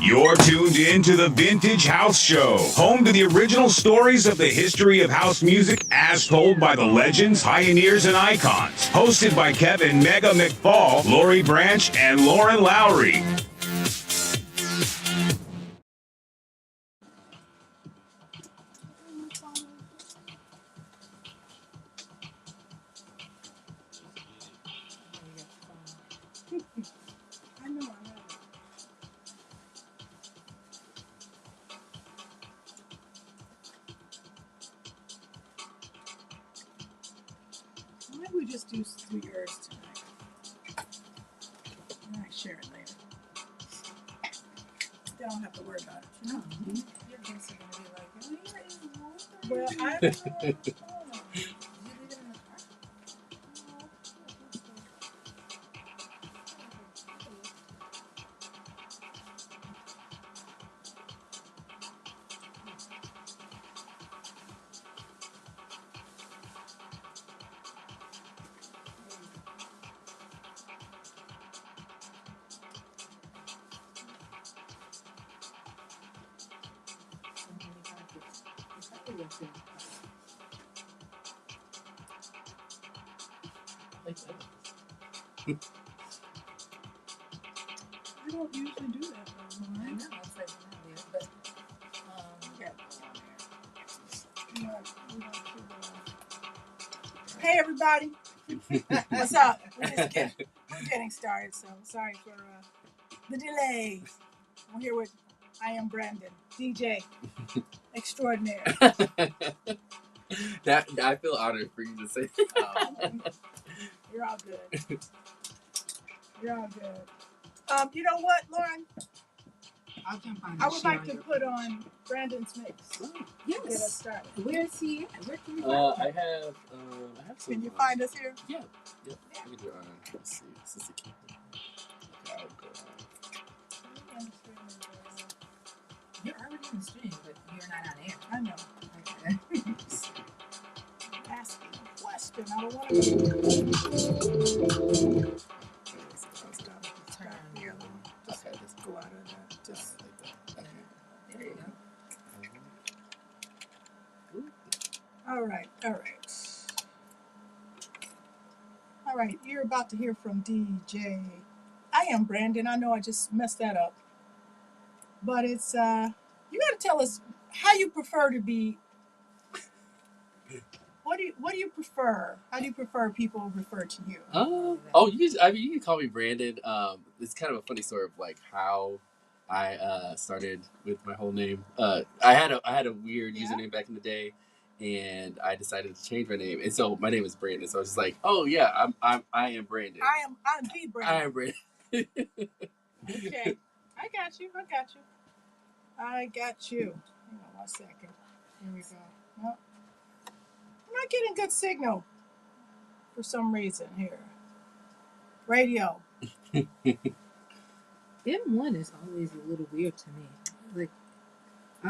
You're tuned in to the Vintage House Show, home to the original stories of the history of house music as told by the legends, pioneers, and icons. Hosted by Kevin Mega McFall, Lori Branch, and Lauren Lowry. Why don't we just do yours tonight? And I share it later. They don't have to worry about it. You know? Your guests are going to be like, well, I don't know. Did you leave it in the car? I don't usually do that though. I know, it's like but hey everybody, what's up? We're getting started, so sorry for the delay. I'm here with IAMBRANDON, DJ extraordinaire. That I feel honored for you to say. You're all good. You're all good. You know what, Lauren? I'll jump on. I would like to put on Brandon's mix. Oh, Get us yes. started. Where is he at? Where can you I have some. Can you find us here? Yeah. Yep. I can do it on. Let's see. This is the key. Okay, I'll go on. You're already in the stream, but you're not on air. I know. Okay. Asking a question. I don't want to. Turn. Here, just Okay. go out of that. Just like that. Okay. There you go. all right. All right. You're about to hear from DJ. IAMBRANDON. I know I just messed that up, but it's you got to tell us how you prefer to be. What do you prefer? How do you prefer people refer to you? You can call me Brandon. It's kind of a funny story of like how I started with my whole name. I had a weird username back in the day, and I decided to change my name, and so my name is Brandon. So I was just like, oh yeah, I am Brandon. I'm the Brandon. I am Brandon. Okay, I got you. Hang on 1 second. Here we go. Well, I'm not getting good signal for some reason here. Radio. M1 is always a little weird to me. Like, I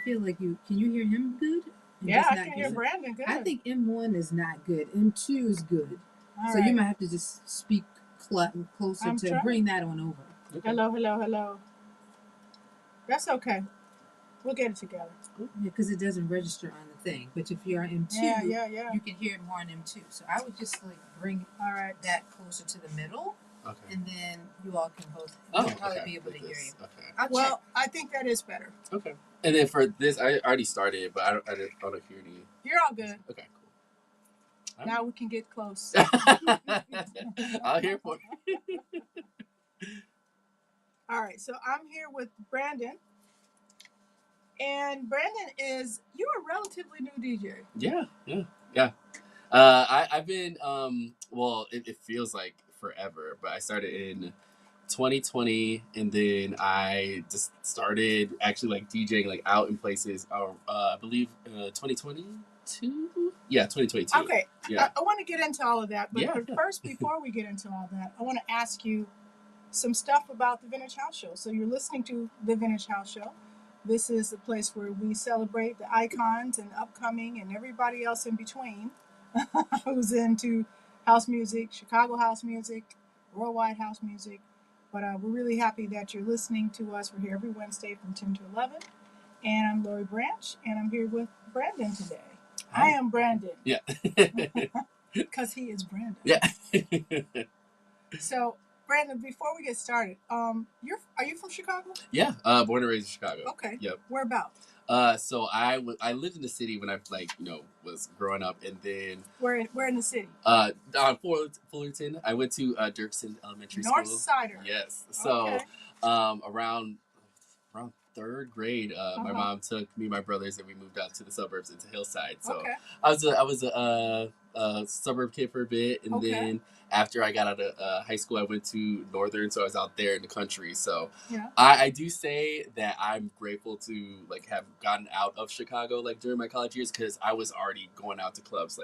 feel like can you hear him good? Yeah, I can hear Brandon good. I think M1 is not good. M2 is good. All so right. you might have to just speak closer I'm to trying. bring that on over. Okay. Hello. That's okay. We'll get it together. Because it doesn't register on the thing. But if you're on M2, Yeah. you can hear it more on M2. So I would just like bring that closer to the middle. Okay. And then you all can both probably be able to hear you. Okay. Well, I think that is better. Okay. And then for this, I already started, but I don't hear any. You're all good. Okay, cool. Now we can get close. I'll hear for it. All right, so I'm here with Brandon. And Brandon you're a relatively new DJ. Yeah. I've been, it feels like forever, but I started in 2020, and then I just started actually like DJing like out in places. I believe 2022. Yeah, 2022. Okay. Yeah. I want to get into all of that, but first, before we get into all that, I want to ask you some stuff about the Vintage House Show. So you're listening to the Vintage House Show. This is the place where we celebrate the icons and upcoming and everybody else in between who's into house music, Chicago house music, worldwide house music. But we're really happy that you're listening to us. We're here every Wednesday from 10 to 11. And I'm Lori Branch, and I'm here with Brandon today. Hi. I am Brandon. Yeah. Because he is Brandon. Yeah. So, Brandon, before we get started, are you from Chicago? Yeah. Born and raised in Chicago. Okay. Yep. Whereabouts? So I lived in the city when I was growing up, and then Where in the city? On Fullerton. I went to Dirksen Elementary School. North Sider. Yes. So Okay. around third grade, my mom took me and my brothers, and we moved out to the suburbs into Hillside. So Okay. I was a suburb kid for a bit, and then after I got out of high school, I went to Northern, so I was out there in the country. So Yeah. I do say that I'm grateful to have gotten out of Chicago during my college years, because I was already going out to clubs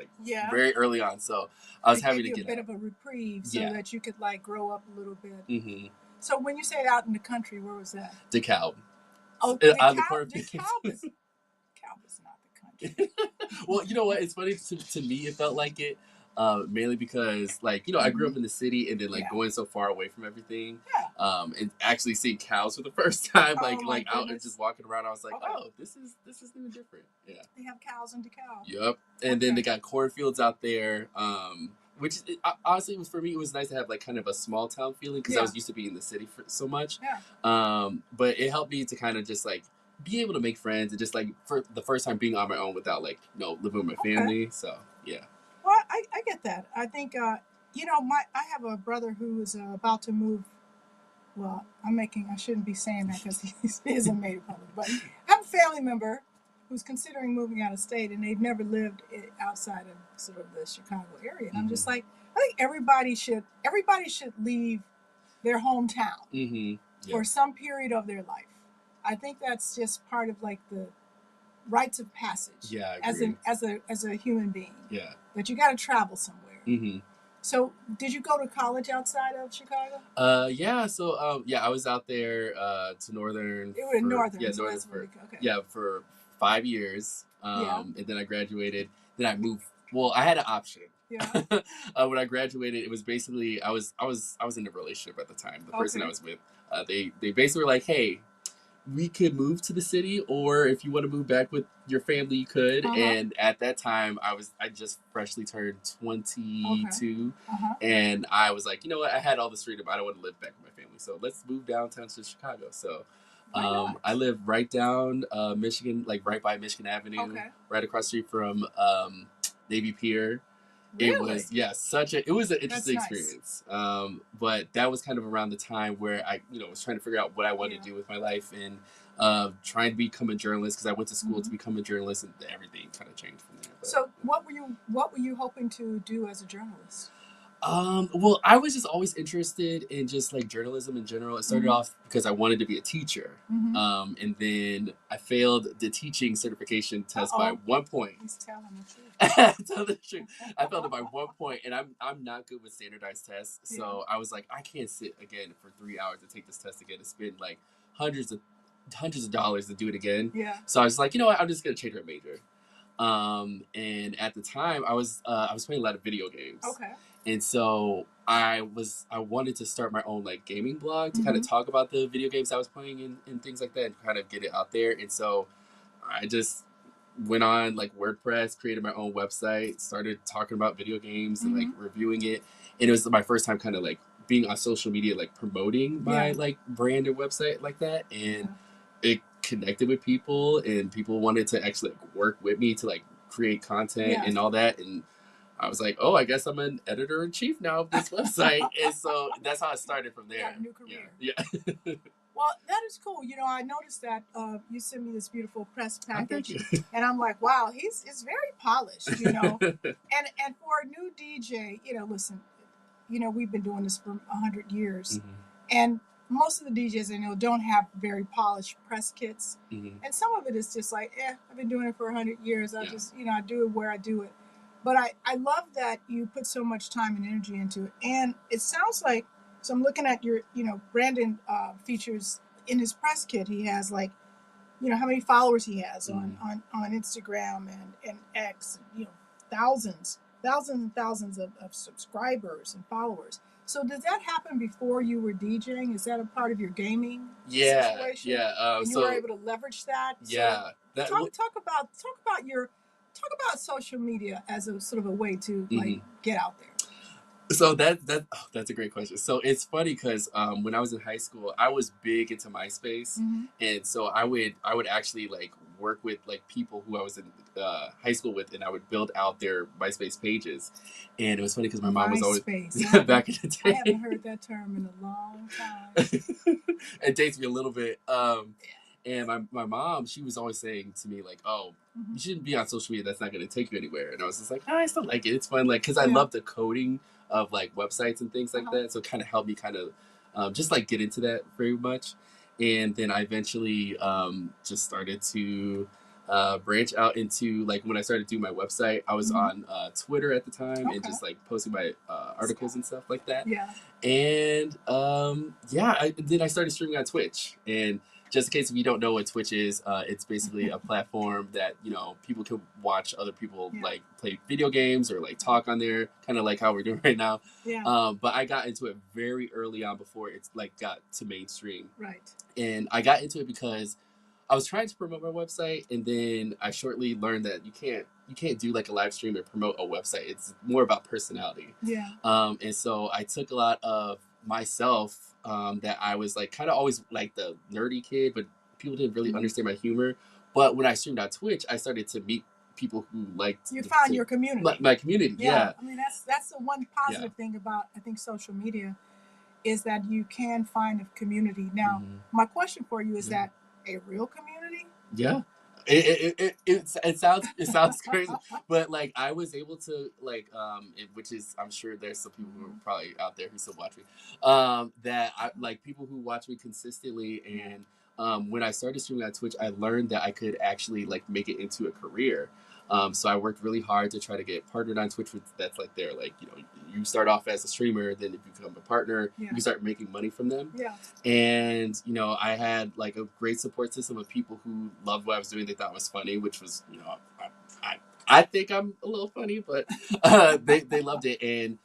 very early on. So I was happy to get a bit of a reprieve so Yeah. that you could grow up a little bit. Mm-hmm. So when you say out in the country, where was that? DeKalb. Oh, on the cornfield. DeKalb is not the country. Well, you know what? It's funny to me. It felt like it, mainly because I grew up in the city, and then going so far away from everything. Yeah. And actually seeing cows for the first time, my out and goodness. just walking around, I was like, Okay. oh, this is new and different. Yeah. They have cows in DeKalb. Yep. And then they got cornfields out there. Which honestly, for me, it was nice to have kind of a small town feeling, because I was used to being in the city for so much. Yeah. But it helped me to kind of just be able to make friends, and just for the first time being on my own without living with my family. So yeah. Well, I get that. I think I have a brother who is about to move. Well, I shouldn't be saying that because he isn't made it public, but I have a family member who's considering moving out of state, and they've never lived outside of sort of the Chicago area. And I'm just I think everybody should leave their hometown for some period of their life. I think that's just part of the rites of passage. Yeah, I agree. as a human being. Yeah. That you got to travel somewhere. Mm-hmm. So, did you go to college outside of Chicago? Yeah. So, I was out there to Northern. You were in Northern. Yeah, so Northern for 5 years. And then I graduated. Then I moved. Well, I had an option. Yeah. When I graduated, it was basically I was in a relationship at the time. The person I was with, they basically were like, hey, we could move to the city, or if you want to move back with your family, you could. And at that time, I just freshly turned 22, and I was like, you know what? I had all this freedom. I don't want to live back with my family, so let's move downtown to Chicago. So I live right down Michigan, right by Michigan Avenue, right across the street from Navy Pier. Really? It was it was an interesting experience. But that was kind of around the time where I was trying to figure out what I wanted to do with my life, and trying to become a journalist, because I went to school to become a journalist, and everything kind of changed from there. But, so what were you hoping to do as a journalist? Well, I was just always interested in just journalism in general. It started off because I wanted to be a teacher. And then I failed the teaching certification test by 1 point. He's telling the truth. Tell the truth. I failed it by 1 point, and I'm not good with standardized tests. So I was like, I can't sit again for 3 hours to take this test again and spend hundreds of dollars to do it again. Yeah. So I was like, you know what? I'm just gonna change my major. And at the time, I was playing a lot of video games. Okay. And so I wanted to start my own gaming blog to kind of talk about the video games I was playing and things like that, and kind of get it out there. And so I just went on WordPress, created my own website, started talking about video games and reviewing it. And it was my first time kind of being on social media, promoting my brand and website like that. And it connected with people, and people wanted to actually work with me to create content and all that. And I was like, oh, I guess I'm an editor-in-chief now of this website. And so that's how it started from there. Yeah, new career. Yeah. Well, that is cool. I noticed that you sent me this beautiful press package, Oh, and I'm like, wow, it's very polished, and for a new DJ, listen, we've been doing this for 100 years, and most of the DJs I know don't have very polished press kits, and some of it is just I've been doing it for 100 years. I just, I do it where I do it. But I love that you put so much time and energy into it. And it sounds like, so I'm looking at your, Brandon features in his press kit, he has how many followers he has on Instagram and X, thousands and thousands of subscribers and followers. So did that happen before you were DJing? Is that a part of your gaming situation? Yeah. And you were able to leverage that. Yeah. So talk about social media as a sort of a way to like get out there. So that's a great question. So it's funny because when I was in high school, I was big into MySpace, and so I would actually like work with like people who I was in high school with, and I would build out their MySpace pages. And it was funny because my mom was always back in the day. I haven't heard that term in a long time. It dates me a little bit. And my mom, she was always saying to me like, "Oh, you shouldn't be on social media. That's not going to take you anywhere." And I was just like, "No, I still like it. It's fun." Like, because I love the coding of like websites and things like that. So it kind of helped me kind of just like get into that very much. And then I eventually just started to branch out into like when I started doing my website, I was on Twitter at the time and just like posting my articles and stuff like that. Yeah. And then I started streaming on Twitch. And just in case if you don't know what Twitch is, it's basically a platform that, you know, people can watch other people like play video games or like talk on there, kind of like how we're doing right now. Yeah. But I got into it very early on before it's like got to mainstream. Right. And I got into it because I was trying to promote my website, and then I shortly learned that you can't do like a live stream and promote a website. It's more about personality. Yeah. And so I took a lot of myself that I was like kind of always like the nerdy kid, but people didn't really understand my humor. But when I streamed on Twitch, I started to meet people who liked. You found your community. My community, yeah. I mean, that's the one positive thing about I think social media is that you can find a community. Now, my question for you is that a real community? Yeah. It sounds crazy, but like I was able to like which is I'm sure there's some people who are probably out there who still watch me that I like people who watch me consistently, and when I started streaming on Twitch, I learned that I could actually like make it into a career. So I worked really hard to try to get partnered on Twitch. That's like they're like, you know, you start off as a streamer, then if you become a partner, you can start making money from them. Yeah. And, you know, I had like a great support system of people who loved what I was doing. They thought it was funny, which was, you know, I think I'm a little funny, but they loved it. And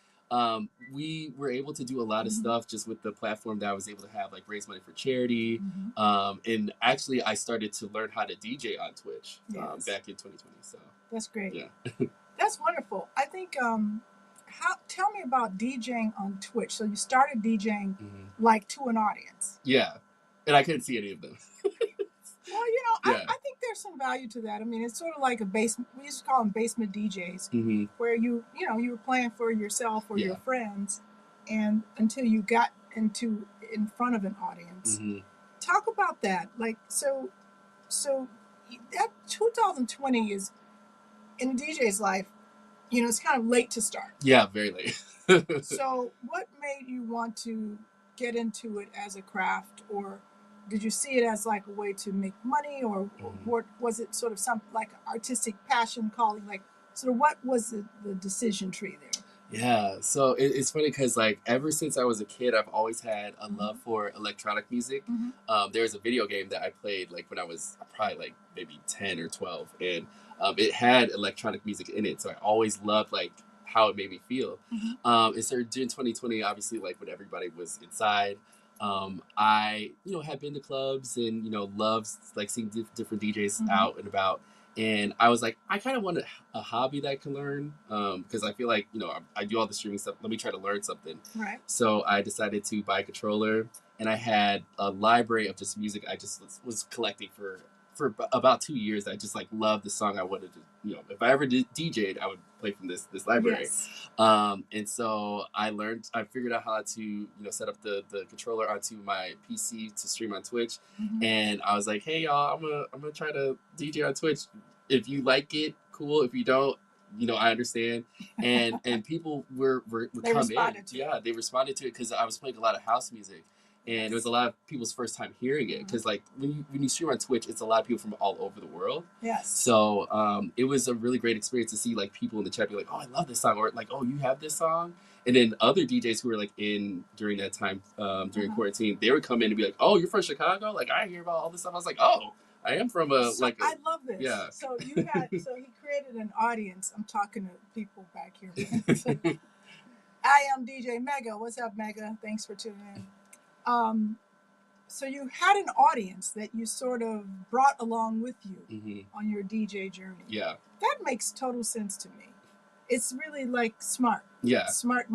we were able to do a lot of stuff just with the platform that I was able to have, like raise money for charity. And actually, I started to learn how to DJ on Twitch back in 2020. So that's great. Yeah, that's wonderful. I think. Tell me about DJing on Twitch. So you started DJing like to an audience. Yeah, and I couldn't see any of them. Well, you know, I think there's some value to that. I mean, it's sort of like a basement. We used to call them basement DJs, where you were playing for yourself or your friends, and until you got in front of an audience. Talk about that. Like, so that 2020 is in a DJ's life. You know, it's kind of late to start. Yeah, very late. So, what made you want to get into it as a craft, or did you see it as like a way to make money, or was it sort of some like artistic passion calling? Like, sort of what was the decision tree there? Yeah, so it's funny because like ever since I was a kid, I've always had a love for electronic music. There was a video game that I played like when I was probably like maybe 10 or 12, and it had electronic music in it. So I always loved like how it made me feel. And so during 2020, obviously like when everybody was inside, I, you know, had been to clubs and, you know, loved like seeing different DJs out and about. And I was like, I kind of want a hobby that I can learn because I feel like, you know, I do all the streaming stuff. Let me try to learn something. Right. So I decided to buy a controller, and I had a library of just music I just was collecting for about 2 years. I just like loved the song I wanted to, you know, if I ever DJ'd, I would play from this library. Yes. And so I figured out how to, you know, set up the controller onto my PC to stream on Twitch. And I was like, hey y'all, I'm gonna try to DJ on Twitch. If you like it, cool. If you don't, you know, I understand. And people were come in. Yeah, they responded to it because I was playing a lot of house music. And it was a lot of people's first time hearing it because, like, when you stream on Twitch, it's a lot of people from all over the world. Yes. So it was a really great experience to see, like, people in the chat be like, "Oh, I love this song," or like, "Oh, you have this song." And then other DJs who were like in during that time during quarantine, they would come in and be like, "Oh, you're from Chicago? Like, I hear about all this stuff." I was like, "Oh, I am from I love this. Yeah. So he created an audience. I'm talking to people back here. I am DJ Mega. What's up, Mega? Thanks for tuning in. So you had an audience that you sort of brought along with you on your DJ journey. Yeah. That makes total sense to me. It's really like smart. Yeah. Smart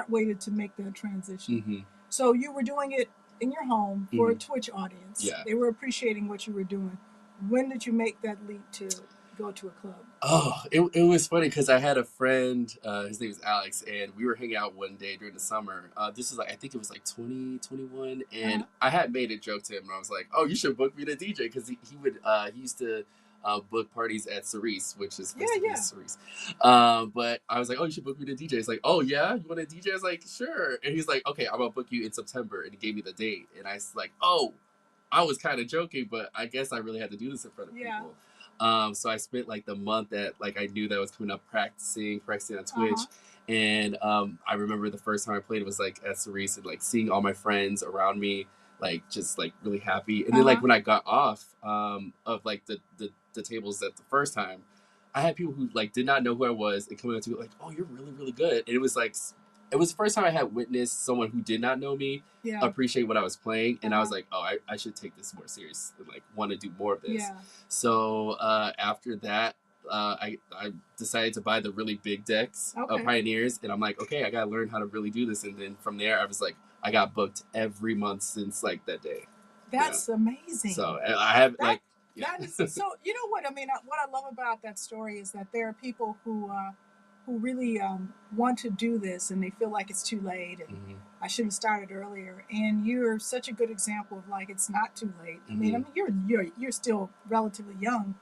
way to make that transition. So you were doing it in your home for a Twitch audience. Yeah. They were appreciating what you were doing. When did you make that leap to go to a club? Oh, it was funny because I had a friend, his name is Alex, and we were hanging out one day during the summer. This is like, I think it was like 2021, and I had made a joke to him, and I was like, "Oh, you should book me to DJ," because he used to book parties at Cerise, which is Cerise. But I was like, "Oh, you should book me to DJ." He's like, "Oh yeah, you want to DJ?" I was like, "Sure," and he's like, "Okay, I'm gonna book you in September," and he gave me the date, and I was like, "Oh." I was kind of joking, but I guess I really had to do this in front of people. So I spent like the month that like I knew that I was coming up practicing on Twitch. And I remember the first time I played it was like at Cerise and like seeing all my friends around me, like just like really happy. And then like when I got off of like the tables at the first time, I had people who like did not know who I was and coming up to me like, "Oh, you're really, really good." And it was like, it was the first time I had witnessed someone who did not know me appreciate what I was playing. And I was like, "Oh, I should take this more serious and like want to do more of this." So after that, I decided to buy the really big decks of Pioneers. And I'm like, okay, I got to learn how to really do this. And then from there, I was like, I got booked every month since like that day. That's amazing. So I have that is, so you know what I mean, what I love about that story is that there are people who really want to do this and they feel like it's too late and I should have started earlier. And you're such a good example of like it's not too late. I mean you're still relatively young,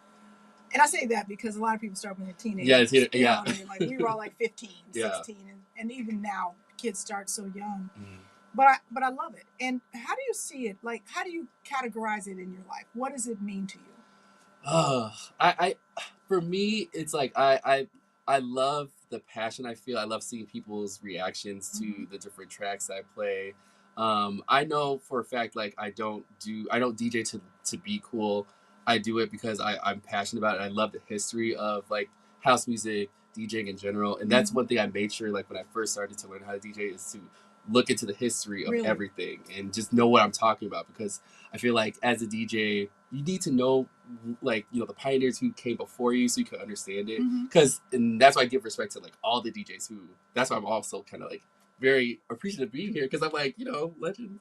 and I say that because a lot of people start when they're teenagers. Like we were all like 15, 16, and even now kids start so young. But I love it. And how do you see it? Like, how do you categorize it in your life? What does it mean to you? I for me, it's like I love the passion I feel. I love seeing people's reactions to the different tracks I play. I know for a fact, like I don't DJ to be cool. I do it because I'm passionate about it. I love the history of like house music, DJing in general. And that's one thing I made sure, like when I first started to learn how to DJ, is to look into the history of everything and just know what I'm talking about, because I feel like as a DJ, you need to know, like, you know, the pioneers who came before you so you can understand it. Because, and that's why I give respect to like all the DJs who, that's why I'm also kind of like very appreciative of being here, because I'm like, you know, legends.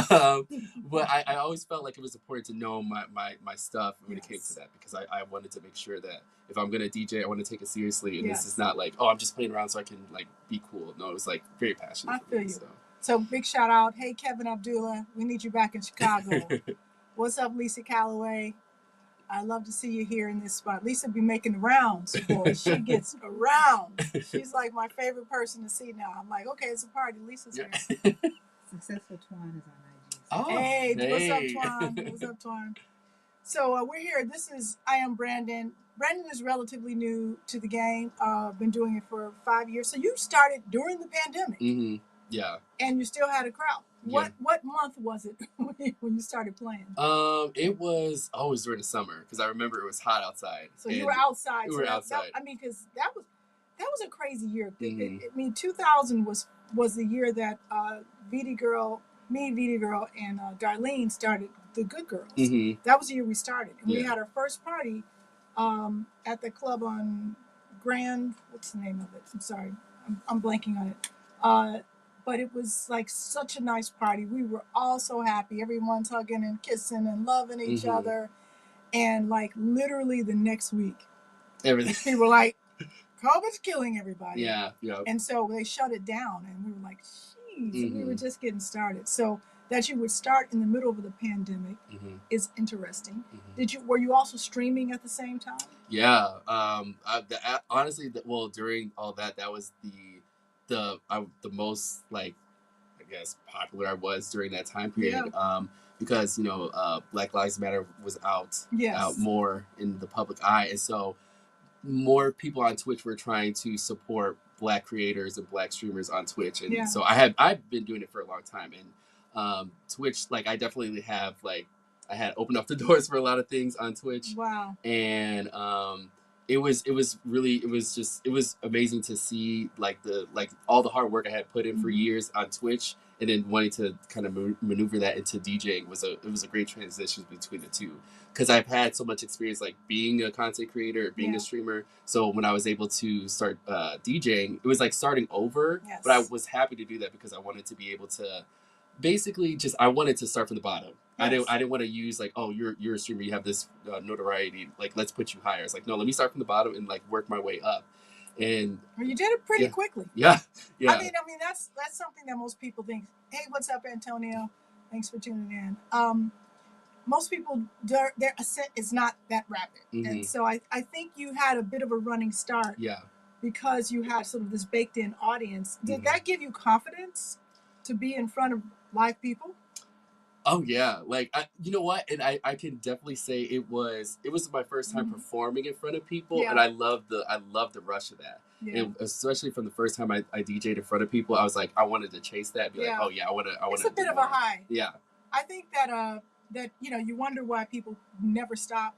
But I always felt like it was important to know my stuff when it came to that, because I wanted to make sure that if I'm going to DJ, I want to take it seriously. And this is not like, oh, I'm just playing around so I can like be cool. No, it was like very passionate. I feel you. So big shout out. Hey, Kevin Abdullah, we need you back in Chicago. What's up, Lisa Calloway? I love to see you here in this spot. Lisa be making the rounds, boy. She gets around. She's like my favorite person to see now. I'm like, okay, it's a party. Lisa's here. Successful Twan is on IG. Oh, hey, what's up, Twan? What's up, Twan? So we're here. This is I Am Brandon. Brandon is relatively new to the game. Been doing it for 5 years. So you started during the pandemic. Yeah. And you still had a crowd. What month was it when you started playing? It was always during the summer, because I remember it was hot outside. So you were outside. We were outside. I mean, because that was a crazy year. I mean, 2000 was the year that VD Girl, and Darlene started the Good Girls. That was the year we started, and we had our first party at the club on Grand. What's the name of it? I'm sorry, I'm blanking on it. But it was like such a nice party. We were all so happy. Everyone's hugging and kissing and loving each other. And like literally the next week, people were like, COVID's killing everybody. Yeah. And so they shut it down. And we were like, geez, we were just getting started. So that you would start in the middle of the pandemic is interesting. Were you also streaming at the same time? Yeah. Honestly, during all that, that was the most like, I guess, popular I was during that time period. Because, you know, Black Lives Matter was out more in the public eye, and so more people on Twitch were trying to support Black creators and Black streamers on Twitch, and so I've been doing it for a long time, and Twitch, like I definitely have like I had opened up the doors for a lot of things on Twitch. Wow. And it was really, it was amazing to see like all the hard work I had put in for years on Twitch, and then wanting to kind of maneuver that into DJing it was a great transition between the two, because I've had so much experience like being a content creator, being a streamer. So when I was able to start DJing, it was like starting over. Yes. But I was happy to do that because I wanted to be able to basically I wanted to start from the bottom. Yes. I didn't want to use like, oh, you're a streamer, you have this notoriety, like let's put you higher. It's like, no, let me start from the bottom and like work my way up. And well, you did it pretty quickly. Yeah. I mean that's something that most people think. Hey, what's up, Antonio? Thanks for tuning in. Most people, their ascent is not that rapid, and so I think you had a bit of a running start. Yeah. Because you had sort of this baked in audience. Did that give you confidence to be in front of live people? Oh yeah, like you know what, and I can definitely say it was my first time performing in front of people, and I love the rush of that, and especially from the first time I DJ'd in front of people, I was like, I wanted to chase that, be like, oh yeah, I want to. It's a bit of a high. Yeah, I think that you wonder why people never stop.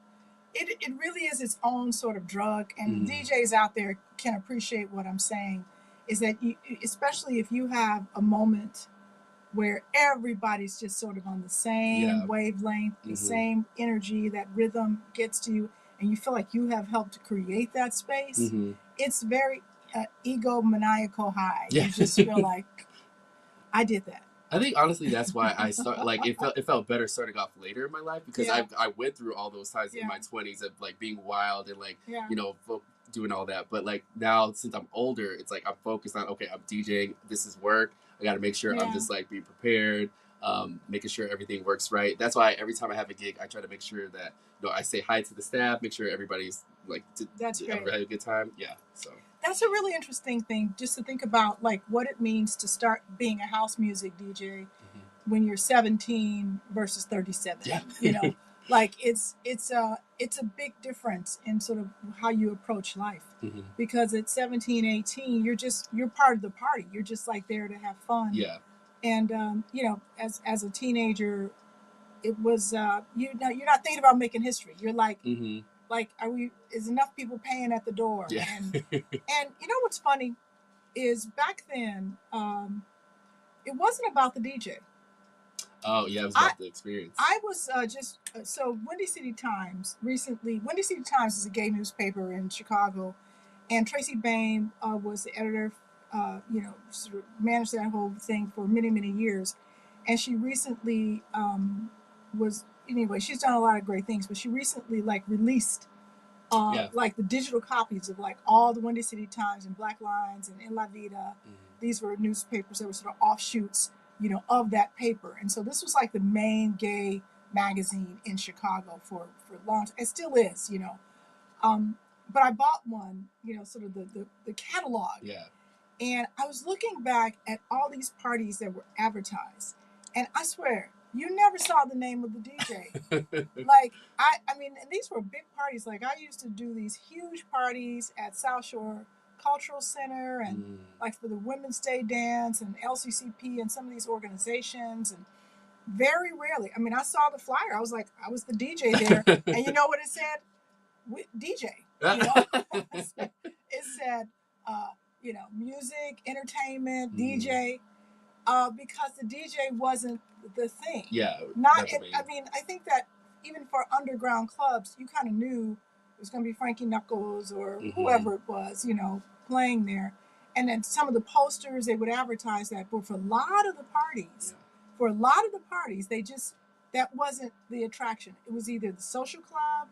It really is its own sort of drug, and DJs out there can appreciate what I'm saying. Is that especially if you have a moment where everybody's just sort of on the same wavelength, the same energy, that rhythm gets to you, and you feel like you have helped to create that space. It's very egomaniacal high. You just feel like, I did that. I think honestly that's why I start like it felt better starting off later in my life, because I went through all those times in my 20s of like being wild and like doing all that, but like now since I'm older, it's like I'm focused on, okay, I'm DJing, this is work, I got to make sure I'm just like being prepared, making sure everything works right. That's why every time I have a gig, I try to make sure that I say hi to the staff, make sure everybody's like have a good time. Yeah, so that's a really interesting thing, just to think about like what it means to start being a house music DJ when you're 17 versus 37. Yeah. Like it's a big difference in sort of how you approach life, because at 17, 18, you're part of the party. You're just like there to have fun. Yeah. And as a teenager, it was you're not thinking about making history. You're like, like, is enough people paying at the door? Yeah. And you know what's funny is back then, it wasn't about the DJ. Oh yeah, it was about the experience. I was so Windy City Times recently. Windy City Times is a gay newspaper in Chicago, and Tracy Bain was the editor. Sort of managed that whole thing for many, many years, and she recently she's done a lot of great things, but she recently like released like the digital copies of like all the Windy City Times and Black Lines and In La Vida. These were newspapers that were sort of offshoots, of that paper. And so this was like the main gay magazine in Chicago for long time. It still is, but I bought one, sort of the catalog. Yeah. And I was looking back at all these parties that were advertised, and I swear, you never saw the name of the DJ. Like, I mean, these were big parties. Like, I used to do these huge parties at South Shore Cultural Center, and like for the Women's Day Dance and LCCP and some of these organizations. And very rarely, I mean, I saw the flyer. I was like, I was the DJ there. And you know what it said? DJ. It said, music, entertainment, DJ, because the DJ wasn't the thing. Yeah. I mean, I think that even for underground clubs, you kind of knew it was going to be Frankie Knuckles or whoever it was, playing there. And then some of the posters, they would advertise that. But for a lot of the parties, that wasn't the attraction. It was either the social club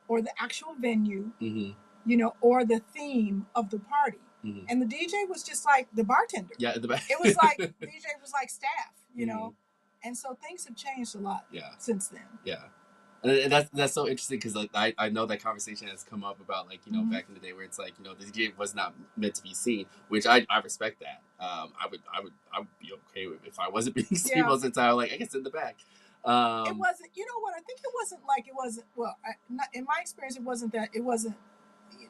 or the actual venue, or the theme of the party. And the DJ was just like the bartender. Yeah, it was like the DJ was like staff, and so things have changed a lot since then. Yeah, and that's so interesting, because like I know that conversation has come up about like back in the day where it's like the DJ was not meant to be seen, which I respect that. I would be okay with if I wasn't being seen most of the time. Like I can sit in the back. It wasn't. You know what? I think it wasn't like it wasn't. Well, in my experience, it wasn't that. It wasn't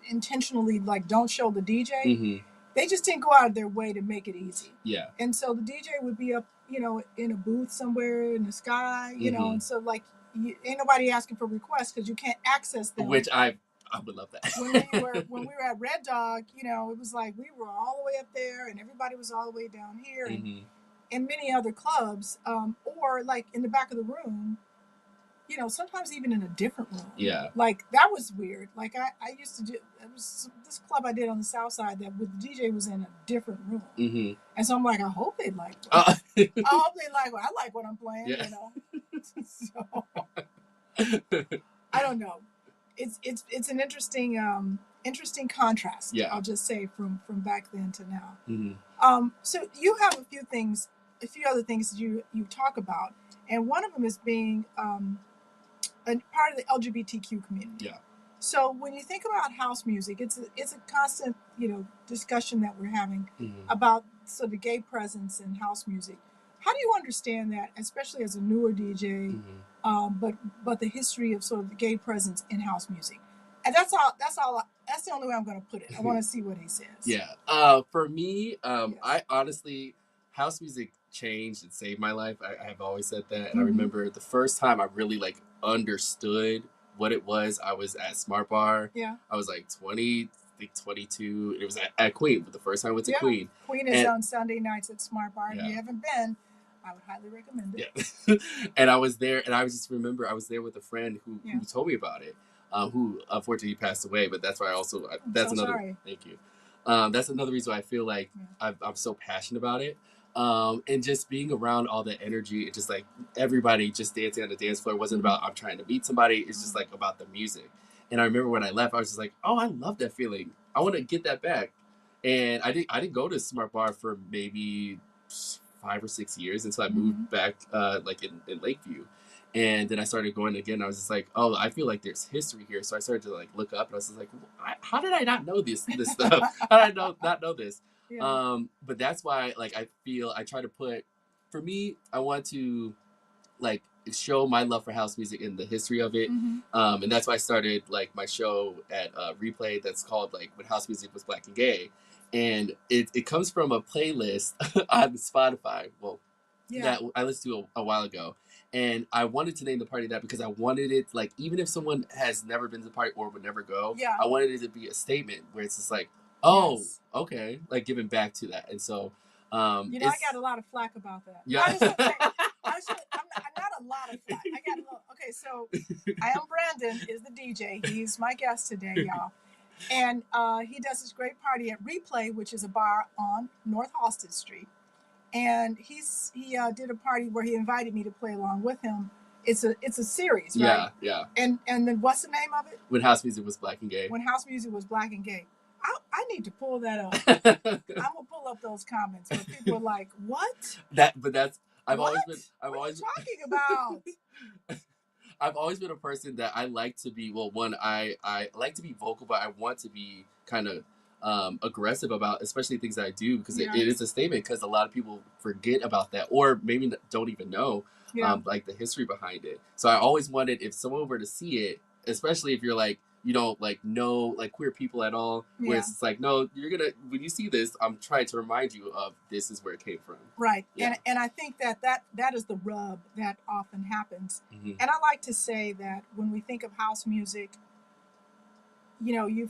intentionally like don't show the DJ. They just didn't go out of their way to make it easy. Yeah. And so the DJ would be up, in a booth somewhere in the sky, and so like ain't nobody asking for requests because you can't access them. Which I've I would love that. when we were at Red Dog, you know, it was like we were all the way up there and everybody was all the way down here, and many other clubs, or like in the back of the room, you know, sometimes even in a different room. Yeah. Like that was weird. Like I used to do, it was this club I did on the South Side that with the DJ was in a different room. And so I'm like, I hope they like it. I hope they like what I like what I'm playing, you know. So I don't know. It's an interesting contrast. Yeah. I'll just say from back then to now. So you have a few other things that you talk about, and one of them is being a part of the LGBTQ community. Yeah. So when you think about house music, it's a constant, you know, discussion that we're having about sort of the gay presence in house music. How do you understand that, especially as a newer DJ, but the history of sort of the gay presence in house music? And that's the only way I'm going to put it. I want to see what he says. Yeah. For me, Yes. I honestly, house music changed and saved my life. I have always said that. And I remember the first time I really like understood what it was. I was at Smart Bar. Yeah. I was like 20, I think 22. It was at Queen, but the first time I went to Queen. Queen is on Sunday nights at Smart Bar. If you haven't been, I would highly recommend it. Yeah. And I was there, and I just remember I was there with a friend who told me about it, who unfortunately passed away. But that's why that's another. Sorry. Thank you. That's another reason why I feel like I'm so passionate about it. And just being around all that energy, it just like everybody just dancing on the dance floor. It wasn't about I'm trying to meet somebody. It's just like about the music. And I remember when I left, I was just like, oh, I love that feeling. I want to get that back. And I didn't go to Smart Bar for maybe 5 or 6 years until I moved back like in Lakeview. And then I started going again. I was just like, oh, I feel like there's history here. So I started to like look up, and I was just like, how did I not know this stuff? How did I not know this? Yeah. But that's why like I feel I try to put, for me, I want to like show my love for house music and the history of it. And that's why I started like my show at Replay that's called like When House Music Was Black and Gay. And it comes from a playlist on Spotify, that I listened to a while ago. And I wanted to name the party that because I wanted it, like, even if someone has never been to the party or would never go, I wanted it to be a statement where it's just like, oh, okay, like giving back to that. And so, I got a lot of flack about that. Yeah. I'm not a lot of flack. I got a little, okay, so Brandon is the DJ. He's my guest today, y'all. And he does this great party at Replay, which is a bar on North Halsted Street. And he did a party where he invited me to play along with him. It's a series, right? Yeah. And then what's the name of it? When House Music Was Black and Gay. When House Music Was Black and Gay. I need to pull that up. I'm gonna pull up those comments where people are like, "What?" I've always talking about. I've always been a person that I like to be. Well, one, I like to be vocal, but I want to be kind of aggressive about, especially things that I do, because it is a statement. Because a lot of people forget about that, or maybe don't even know like the history behind it. So I always wanted, if someone were to see it, especially if you're like, you don't like know like queer people at all, where it's like, no, you're gonna, when you see this, I'm trying to remind you of this is where it came from. Right. And I think that is the rub that often happens. And I like to say that when we think of house music, you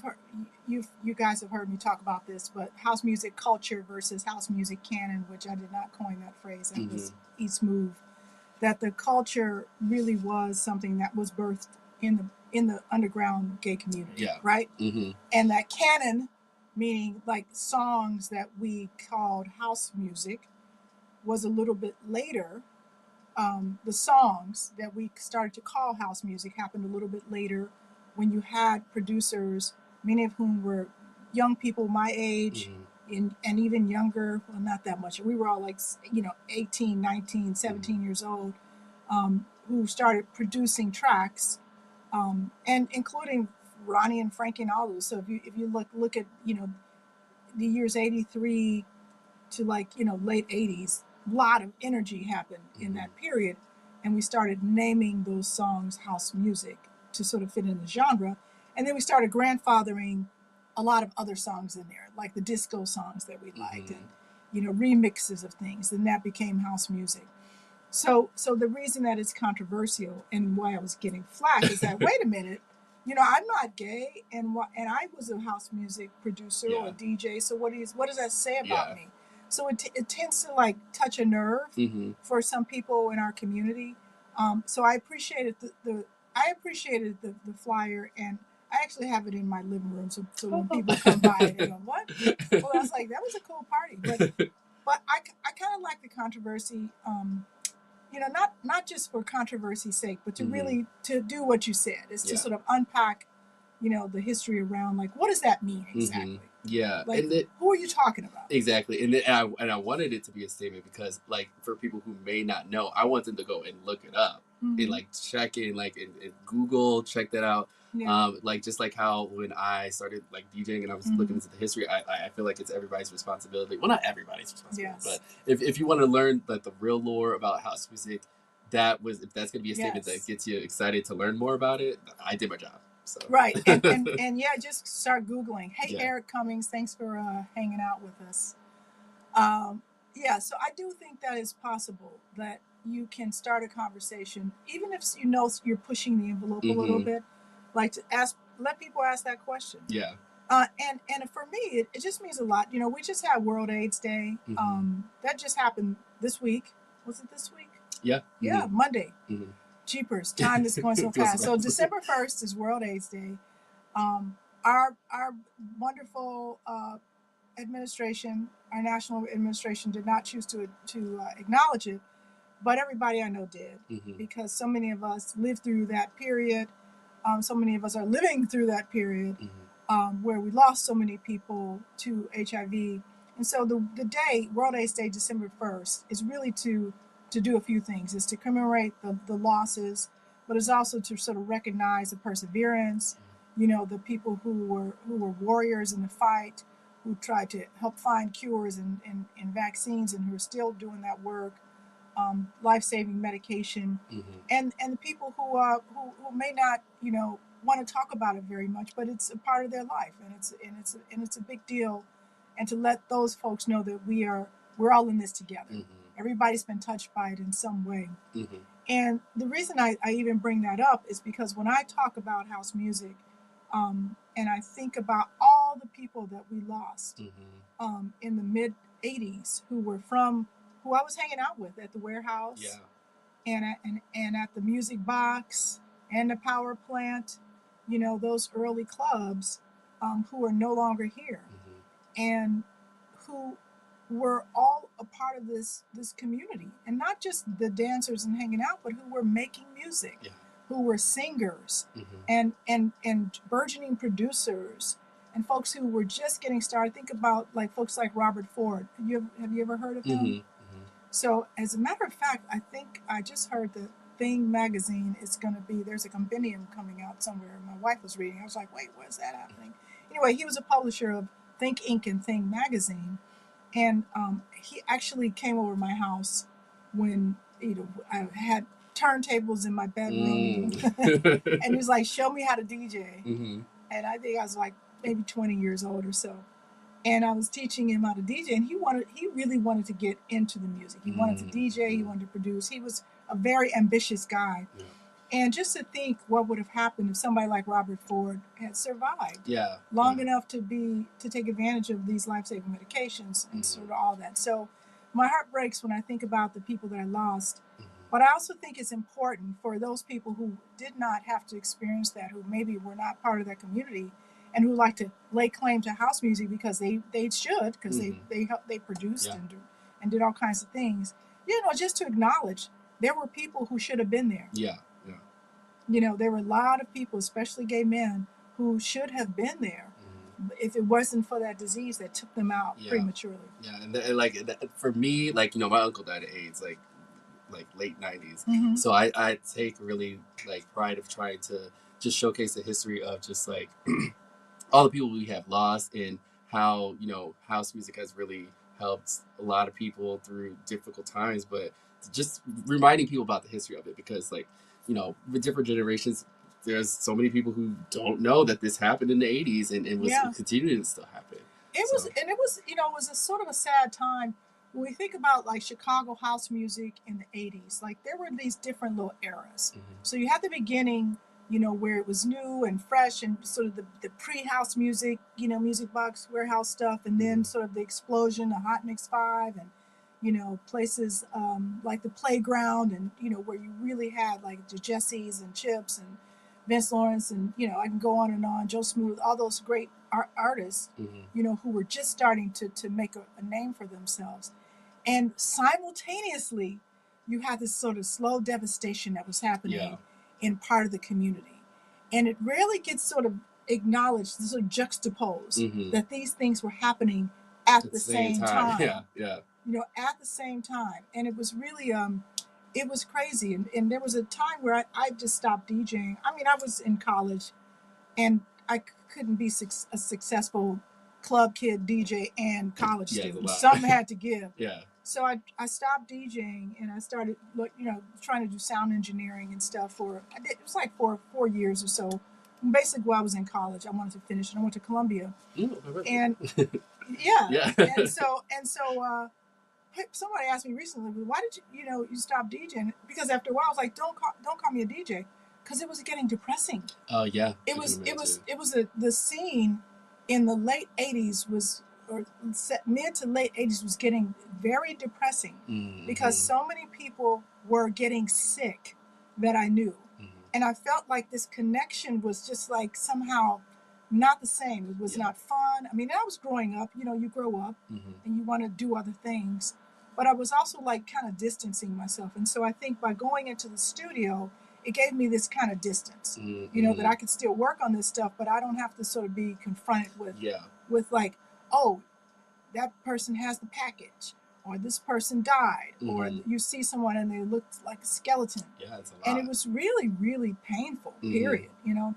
guys have heard me talk about this, but house music culture versus house music canon, which I did not coin that phrase, that was East Move, that the culture really was something that was birthed in the underground gay community, right? And that canon, meaning like songs that we called house music, was a little bit later. The songs that we started to call house music happened a little bit later, when you had producers, many of whom were young people my age, and even younger, well, not that much. We were all like, 18, 19, 17 years old, who started producing tracks, and including Ronnie and Frankie and all those. So if you look at, the years 83 to late 80s, a lot of energy happened in that period. And we started naming those songs house music to sort of fit in the genre. And then we started grandfathering a lot of other songs in there, like the disco songs that we liked, and remixes of things, and that became house music. So the reason that it's controversial and why I was getting flack is that, wait a minute, you know, I'm not gay, and I was a house music producer or Yeah. a DJ. So what does that say about Yeah. me? So it tends to like touch a nerve Mm-hmm. for some people in our community. So I appreciated I appreciated the flyer, and I actually have it in my living room. So when people come by, they go, "What?" Well, I was like, "That was a cool party," but I kind of like the controversy. You know, not just for controversy's sake, but to Mm-hmm. really to do what you said is to Yeah. sort of unpack, you know, the history around like what does that mean exactly? Mm-hmm. Yeah, Like and who are you talking about? exactly, and I wanted it to be a statement because like for people who may not know, I want them to go and look it up and like check in like in Google, check that out. Yeah. Like just like how when I started like DJing and I was looking into the history, I feel like it's everybody's responsibility. Well, not everybody's responsibility, Yes. but if you want to learn like the real lore about house music, if that's going to be a statement Yes. that gets you excited to learn more about it, I did my job. So. Right, and yeah, just start Googling. Hey, Yeah. Eric Cummings, thanks for hanging out with us. Yeah, so I do think that is possible that you can start a conversation, even if you know you're pushing the envelope a little bit, like to let people ask that question. Yeah. And for me, it just means a lot. You know, we just had World AIDS Day. That just happened this week. Was it this week? Yeah. Yeah, Monday. Jeepers, time is going so fast. So December 1st is World AIDS Day. Our wonderful administration, our national administration, did not choose to acknowledge it, but everybody I know did, because so many of us lived through that period. So many of us are living through that period where we lost so many people to HIV. And so the day, World AIDS Day, December 1st, is really to do a few things. It's to commemorate the losses, but it's also to sort of recognize the perseverance, you know, the people who were warriors in the fight, who tried to help find cures and vaccines, and who are still doing that work, life-saving medication, and the people who may not, you know, want to talk about it very much, but it's a part of their life, and it's a big deal, and to let those folks know that we're all in this together. Everybody's been touched by it in some way. And the reason I even bring that up is because when I talk about house music, and I think about all the people that we lost in the mid 80s who I was hanging out with at the warehouse, and at the music box and the power plant, you know, those early clubs, who are no longer here, and who were all a part of this community, and not just the dancers and hanging out, but who were making music, who were singers, and burgeoning producers, and folks who were just getting started. Think about like folks like Robert Ford. Have you ever heard of him? So as a matter of fact, I think I just heard that Thing magazine is going to be, there's a compendium coming out somewhere. My wife was reading. I was like, wait, where's that happening? Anyway, he was a publisher of Think Inc. and Thing magazine. And he actually came over to my house when, you know, I had turntables in my bedroom. And he was like, show me how to DJ. And I think I was like maybe 20 years old or so. And I was teaching him how to DJ, and he really wanted to get into the music. He wanted to DJ, he wanted to produce. He was a very ambitious guy. And just to think what would have happened if somebody like Robert Ford had survived long enough to take advantage of these life-saving medications and sort of all that. So my heart breaks when I think about the people that I lost. But I also think it's important for those people who did not have to experience that, who maybe were not part of that community, and who like to lay claim to house music because they should, because they produced and did all kinds of things. You know, just to acknowledge there were people who should have been there. You know, there were a lot of people, especially gay men, who should have been there if it wasn't for that disease that took them out prematurely. And like for me, like, you know, my uncle died of AIDS, like late 90s. So I take really like pride of trying to just showcase the history of just like all the people we have lost, and how, you know, house music has really helped a lot of people through difficult times, but just reminding people about the history of it, because like, you know, with different generations, there's so many people who don't know that this happened in the 80s and was continuing to still happen. It was, you know, it was a sort of a sad time when we think about like Chicago house music in the 80s. Like there were these different little eras. So you had the beginning you know, where it was new and fresh and sort of the pre-house music, you know, music box warehouse stuff, and then sort of the explosion, the Hot Mix 5, and you know, places like the Playground, and you know, where you really had like the Jessies and Chips and Vince Lawrence, and you know, I can go on, Joe Smooth, all those great artists, you know, who were just starting to make a name for themselves. And simultaneously, you had this sort of slow devastation that was happening in part of the community. And it rarely gets sort of acknowledged, sort of juxtaposed, that these things were happening at the same time. Yeah. You know, at the same time. And it was really, it was crazy. And there was a time where I just stopped DJing. I mean, I was in college and I couldn't be a successful club kid DJ and college student. Something had to give. So I stopped DJing and I started, you know, trying to do sound engineering and stuff it was like for 4 years or so. And basically, while I was in college, I wanted to finish, and I went to Columbia. And and so somebody asked me recently, well, why did you stop DJing? Because after a while, I was like, don't call me a DJ, because it was getting depressing. Oh yeah. It was the scene in the late 80s mid to late 80s was getting very depressing, because so many people were getting sick that I knew. And I felt like this connection was just like somehow not the same. It was not fun. I mean, I was growing up, you know, you grow up and you want to do other things. But I was also like kind of distancing myself. And so I think by going into the studio, it gave me this kind of distance, you know, that I could still work on this stuff, but I don't have to sort of be confronted with like, oh, that person has the package, or this person died, or you see someone and they looked like a skeleton. Yeah, it's a lot. And it was really, really painful, period, you know?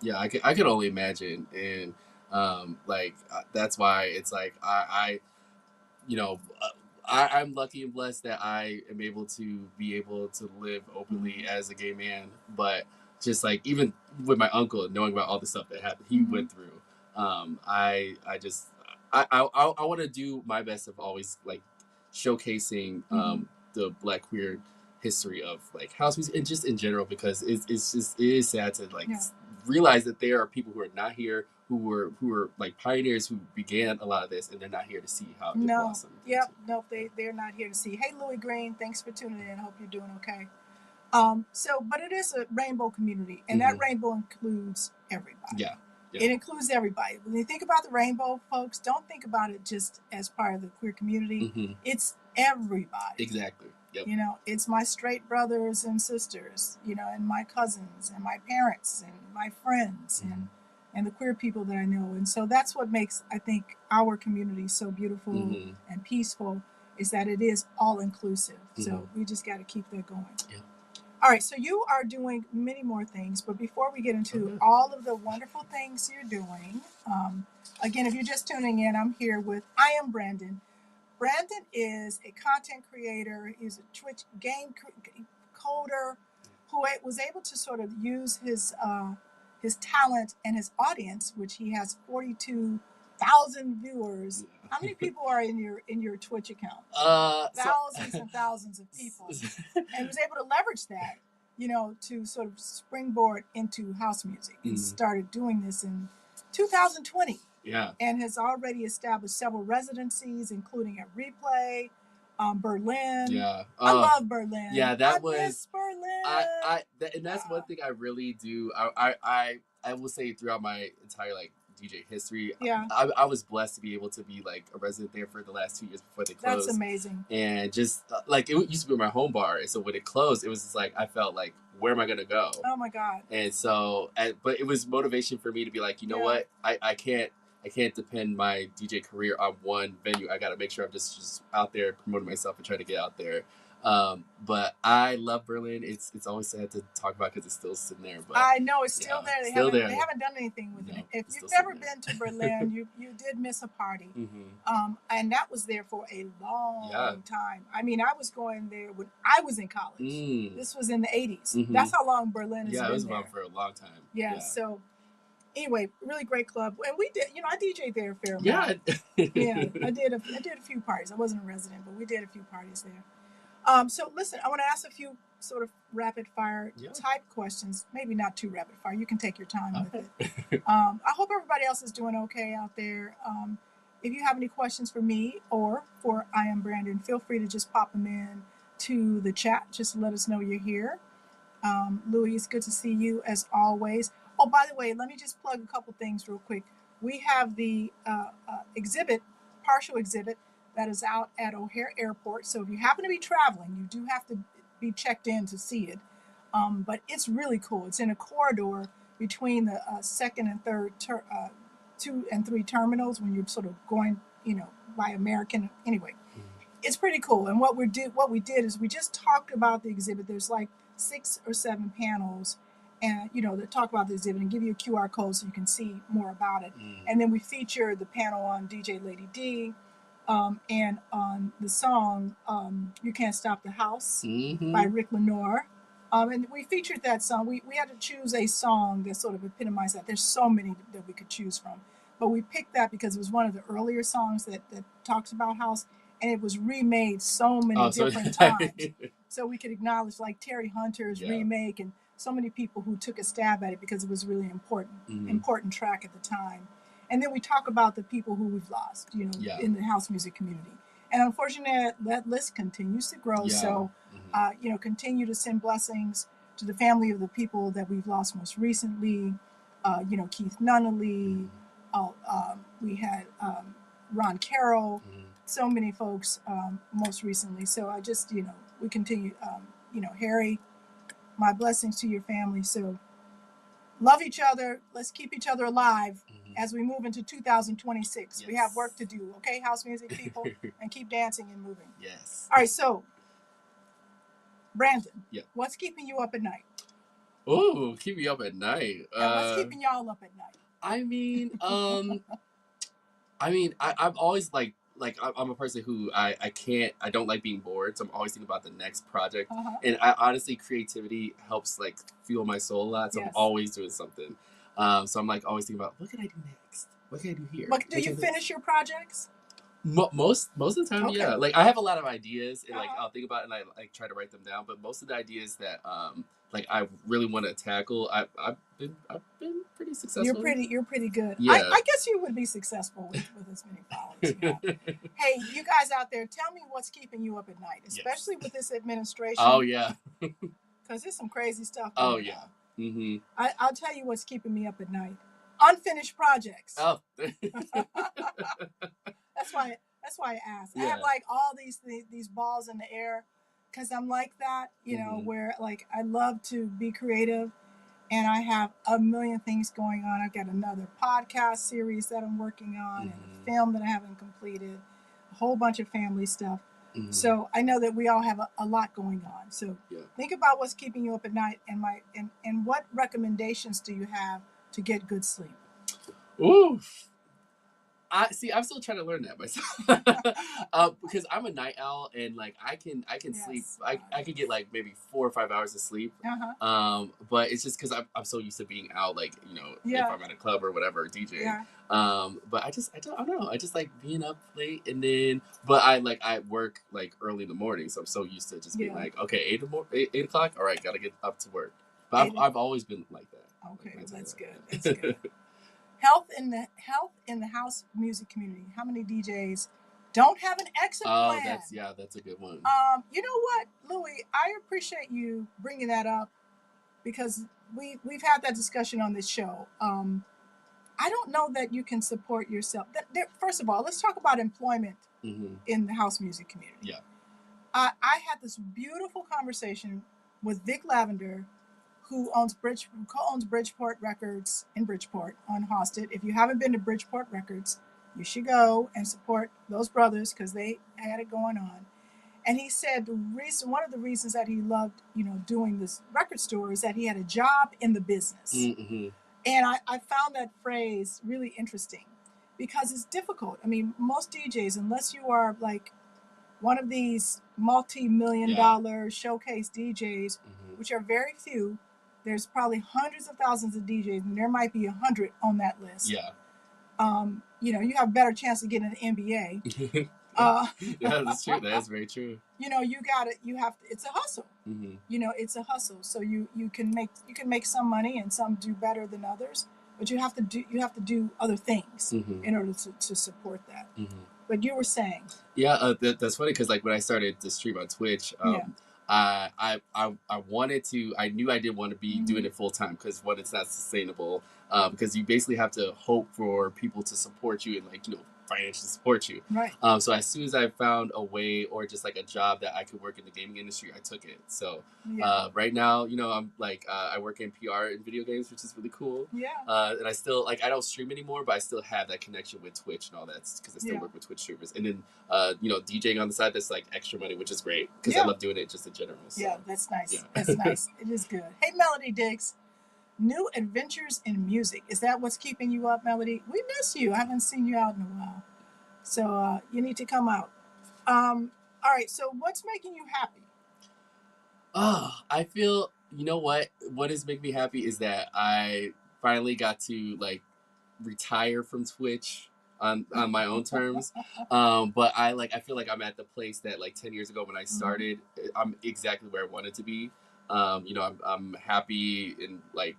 Yeah, I could only imagine. And that's why it's like, I'm lucky and blessed that I am able to live openly as a gay man. But just like, even with my uncle, knowing about all the stuff that happened, he went through, I want to do my best of always like showcasing the Black queer history of like house music and just in general, because it is sad to like realize that there are people who are not here, who were like pioneers, who began a lot of this, and they're not here to see how it blossomed. They're not here to see. Hey, Louis Green, thanks for tuning in. Hope you're doing okay. But it is a rainbow community, and that rainbow includes everybody. Yeah. It includes everybody. When you think about the rainbow, folks, don't think about it just as part of the queer community. It's everybody. Exactly. Yep. You know, it's my straight brothers and sisters, you know, and my cousins and my parents and my friends and the queer people that I know. And so that's what makes, I think, our community so beautiful and peaceful, is that it is all inclusive. So we just got to keep that going. Yeah. All right, so you are doing many more things, but before we get into all of the wonderful things you're doing, again, if you're just tuning in, I'm here with IAMBRANDON. Brandon is a content creator. He's a Twitch game coder who was able to sort of use his talent and his audience, which he has 42,000 viewers. How many people are in your Twitch account? Thousands and thousands of people. And was able to leverage that, you know, to sort of springboard into house music, and started doing this in 2020. Yeah. And has already established several residencies, including at Replay, Berlin. Yeah. I love Berlin. Yeah, I miss Berlin. And that's one thing I really do. I will say throughout my entire like DJ history, I was blessed to be able to be like a resident there for the last 2 years before they closed. That's amazing. And just like, it used to be my home bar, and so when it closed, it was just like, I felt like, where am I gonna go? Oh my God. And so, but it was motivation for me to be like, you know what, I can't depend my DJ career on one venue. I got to make sure I'm just out there promoting myself and trying to get out there. But I love Berlin. It's always sad to talk about because it's still sitting there. But I know it's still there. They there. haven't done anything with it. If you've never been to Berlin, you did miss a party. And that was there for a long time. I mean, I was going there when I was in college. This was in the 80s. That's how long Berlin has been there. Yeah, it was around for a long time. Yeah. So anyway, really great club. And we did, I DJ'd there a fair amount. I did a few parties. I wasn't a resident, but we did a few parties there. So listen, I want to ask a few sort of rapid fire type questions. Maybe not too rapid fire. You can take your time with it. I hope everybody else is doing okay out there. If you have any questions for me or for I Am Brandon, feel free to just pop them in to the chat. Just to let us know you're here. Louis, it's good to see you as always. Oh, by the way, let me just plug a couple things real quick. We have the partial exhibit that is out at O'Hare Airport. So if you happen to be traveling, you do have to be checked in to see it. But it's really cool. It's in a corridor between the second and third, 2 and 3 terminals when you're sort of going, by American. Anyway, it's pretty cool. And what we did is we just talked about the exhibit. There's like 6 or 7 panels, and that talk about the exhibit and give you a QR code so you can see more about it. And then we featured the panel on DJ Lady D, and on the song "You Can't Stop the House" by Rick Lenore. And we featured that song. We had to choose a song that sort of epitomized that. There's so many that we could choose from, but we picked that because it was one of the earlier songs that talks about house, and it was remade so many different times. So we could acknowledge like Terry Hunter's remake and so many people who took a stab at it because it was really important track at the time. And then we talk about the people who we've lost, in the house music community. And unfortunately, that list continues to grow. So, continue to send blessings to the family of the people that we've lost most recently. Keith Nunnally. We had Ron Carroll. So many folks most recently. So I just, we continue, Harry, my blessings to your family. So love each other. Let's keep each other alive as we move into 2026. Yes. We have work to do. Okay, house music people, and keep dancing and moving. Yes. All right, so Brandon, what's keeping you up at night? Oh, keep me up at night. And what's keeping y'all up at night? I'm always like I'm a person who I don't like being bored, so I'm always thinking about the next project. And honestly, creativity helps like fuel my soul a lot, so I'm always doing something. So I'm like always thinking about what can I do next? What can I do here? But do you finish your projects? Most of the time, yeah. Like I have a lot of ideas, and like I'll think about it and I like try to write them down. But most of the ideas that like I really want to tackle, I've been pretty successful. You're pretty good. Yeah. I guess you would be successful with as many followers. Hey, you guys out there, tell me what's keeping you up at night, especially with this administration. Oh yeah. Because there's some crazy stuff. I'll tell you what's keeping me up at night. Unfinished projects. Oh. That's why I asked. I have like all these balls in the air because I'm like that, where like I love to be creative and I have a million things going on. I've got another podcast series that I'm working on and a film that I haven't completed, a whole bunch of family stuff. So I know that we all have a lot going on. So think about what's keeping you up at night and what recommendations do you have to get good sleep? Oof. I'm still trying to learn that myself. Because I'm a night owl and like I can sleep. I could get like maybe 4 or 5 hours of sleep. But it's just because I'm so used to being out, like if I'm at a club or whatever, DJing. But I don't know. I just like being up late, and then I work like early in the morning, so I'm so used to just being like, okay, 8 o'clock. All right, gotta get up to work. But I've always been like that. Okay, that's good. That's good. Health in the house music community. How many DJs don't have an exit plan? That's a good one. You know what, Louis? I appreciate you bringing that up because we've had that discussion on this show. I don't know that you can support yourself. First of all, let's talk about employment in the house music community. Yeah. I had this beautiful conversation with Vic Lavender, who co-owns Bridgeport Records in Bridgeport on Hosted. If you haven't been to Bridgeport Records, you should go and support those brothers because they had it going on. And he said one of the reasons that he loved, doing this record store is that he had a job in the business. And I found that phrase really interesting because it's difficult. I mean, most DJs, unless you are like one of these multi-million-dollar showcase DJs, which are very few, there's probably hundreds of thousands of DJs, and there might be 100 on that list. Yeah. You have a better chance of getting an MBA. Yeah, that's true. That's very true. You know, it's a hustle. You know, it's a hustle. So you can make some money, and some do better than others, but you have to do other things in order to support that. But you were saying, yeah, that's funny because like when I started to stream on Twitch, I wanted to. I knew I didn't want to be doing it full time because one, it's not sustainable. Because you basically have to hope for people to support you and like financially support you. Right. So as soon as I found a way or just like a job that I could work in the gaming industry, I took it. So right now, I'm like I work in PR in video games, which is really cool. Yeah. And I still like I don't stream anymore, but I still have that connection with Twitch and all that because I still work with Twitch streamers. And then DJing on the side, that's like extra money, which is great because I love doing it just in general. So. Yeah, that's nice. Yeah. That's nice. It is good. Hey, Melody Diggs. New adventures in music. Is that what's keeping you up, Melody? We miss you. I haven't seen you out in a while. So you need to come out. All right. So what's making you happy? I feel, what is making me happy is that I finally got to like retire from Twitch on my own terms. But I feel like I'm at the place that like 10 years ago when I started, I'm exactly where I wanted to be. I'm happy in like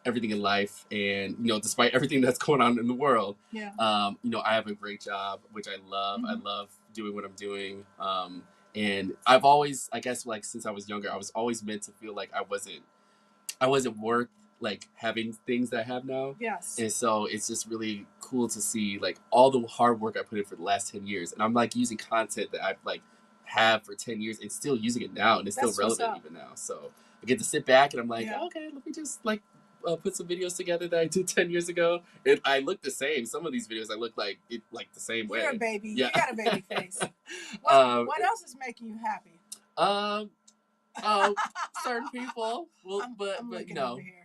everything in life, and despite everything that's going on in the world, I have a great job which I love. I love doing what I'm doing, and I've always, I guess, like since I was younger, I was always meant to feel like I wasn't worth like having things that I have now. Yes. And so it's just really cool to see like all the hard work I put in for the last 10 years, and I'm like using content that I've like have for 10 years and still using it now, and it's still relevant even now. So I get to sit back and I'm like, okay, let me just like put some videos together that I did 10 years ago. And I look the same. Some of these videos I look like it like the same way. You're a baby. Yeah. You got a baby face. What else is making you happy? Certain people. Well, but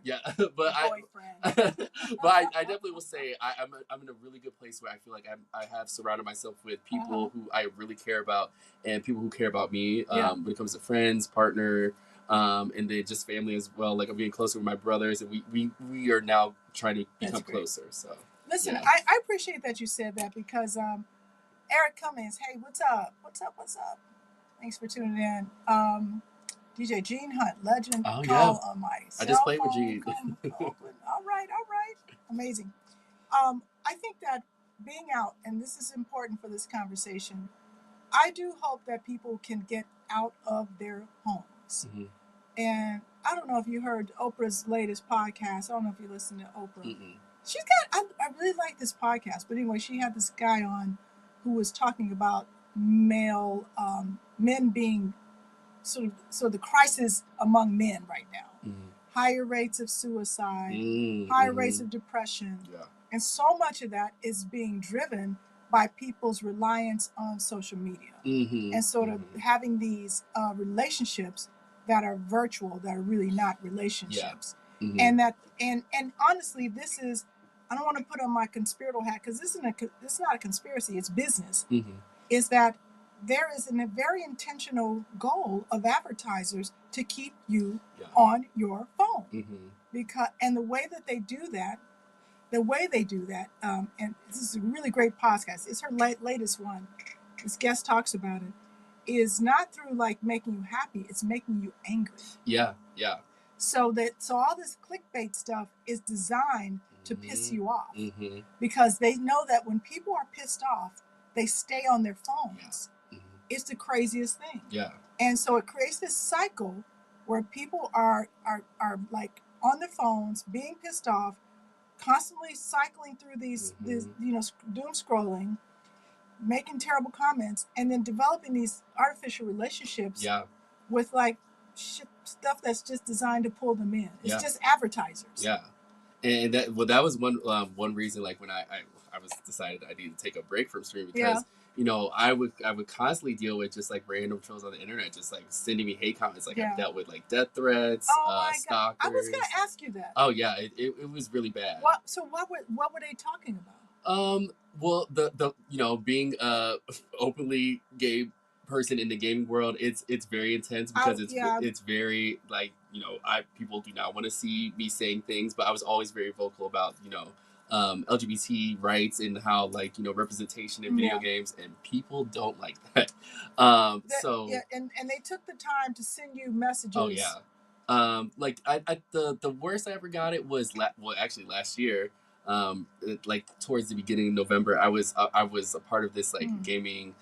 yeah. But boyfriend. I definitely will say I'm in a really good place where I feel like I have surrounded myself with people who I really care about and people who care about me. When it comes to friends, partner, and then just family as well. Like I'm getting closer with my brothers, and we are now trying to become closer. So listen, I appreciate that you said that because Eric Cummings, hey, what's up? Thanks for tuning in. DJ Gene Hunt, legend. Oh, call on my I just played with Gene. All right. Amazing. I think that being out, and this is important for this conversation, I do hope that people can get out of their homes. And I don't know if you heard Oprah's latest podcast. I don't know if you listen to Oprah. She's got, I really like this podcast. But anyway, she had this guy on who was talking about men being sort of the crisis among men right now. Higher rates of suicide, higher rates of depression. And so much of that is being driven by people's reliance on social media and sort of having these relationships that are virtual, that are really not relationships. And honestly, this is, I don't want to put on my conspiratorial hat because this is not a conspiracy, it's business, is that there is a very intentional goal of advertisers to keep you on your phone. And the way they do that, and this is a really great podcast, it's her latest one, this guest talks about it, is not through like making you happy, it's making you angry. So all this clickbait stuff is designed to piss you off because they know that when people are pissed off, they stay on their phones. It's the craziest thing. And so it creates this cycle where people are like on their phones, being pissed off, constantly cycling through these doom scrolling, making terrible comments, and then developing these artificial relationships with like stuff that's just designed to pull them in. It's just advertisers. And that was one reason, like when I was decided I needed to take a break from streaming because I would constantly deal with just like random trolls on the internet, just like sending me hate comments. Like I've dealt with like death threats, stalkers. I was going to ask you that. Oh yeah, it was really bad. So what were they talking about? Well, the being a openly gay person in the gaming world, it's very intense because it's very like people do not want to see me saying things, but I was always very vocal about LGBT rights and how like representation in video games, and people don't like that. And they took the time to send you messages. Oh yeah. Like the worst I ever got it was actually last year. Like towards the beginning of November, I was a part of this like gaming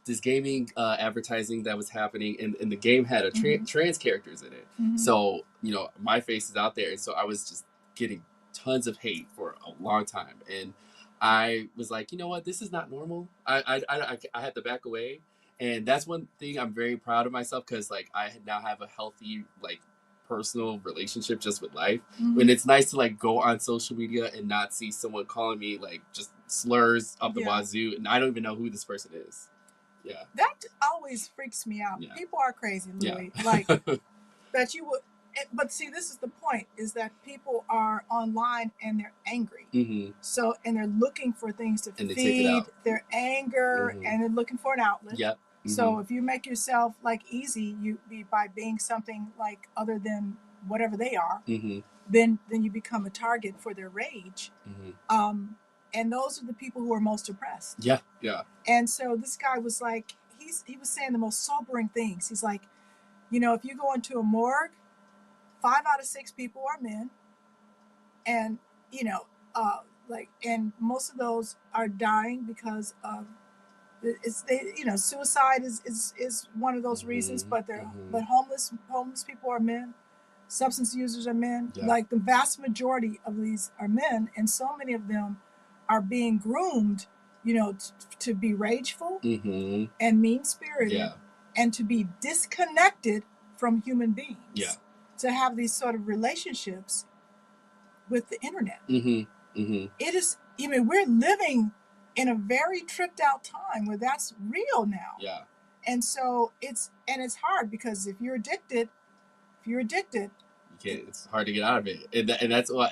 this gaming advertising that was happening, and the game had a trans characters in it. So my face is out there, and so I was just getting tons of hate for a long time, and I was like, you know what, this is not normal. I had to back away, and that's one thing I'm very proud of myself, because like I now have a healthy like personal relationship just with life. And it's nice to like go on social media and not see someone calling me like just slurs up the wazoo, and I don't even know who this person is. Yeah. That always freaks me out. Yeah. People are crazy, Louis. Yeah. Like that you would, but see, this is the point: is that people are online and they're angry. So, and they're looking for things to feed their anger, and they're looking for an outlet. Yep. So, if you make yourself like easy, by being something like other than whatever they are, then you become a target for their rage. And those are the people who are most oppressed. Yeah, yeah. And so this guy was like, he was saying the most sobering things. He's like, if you go into a morgue, 5 out of 6 people are men, and and most of those are dying because of suicide is one of those reasons. But but homeless people are men. Substance users are men. Yeah. Like the vast majority of these are men, and so many of them are being groomed, to be rageful and mean-spirited, and to be disconnected from human beings. Yeah. To have these sort of relationships with the internet. It is, we're living in a very tripped out time where that's real now. Yeah. And so it's hard, because if you're addicted, it's hard to get out of it, and that's why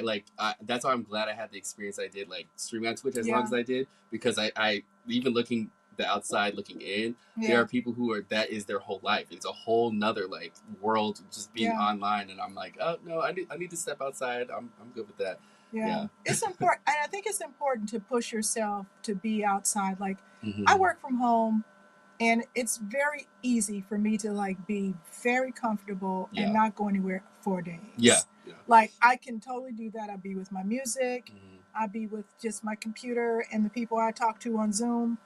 like that's why I'm glad I had the experience I did, like streaming on Twitch as long as I did, because I even looking the outside looking in, there are people who are, that is their whole life. It's a whole nother like world just being online, and I'm like, oh no, I need to step outside. I'm good with that. Yeah. It's important, and I think it's important to push yourself to be outside. Like I work from home, and it's very easy for me to like be very comfortable and not go anywhere for days. Yeah. Like I can totally do that. I'll be with my music. I'll be with just my computer and the people I talk to on Zoom,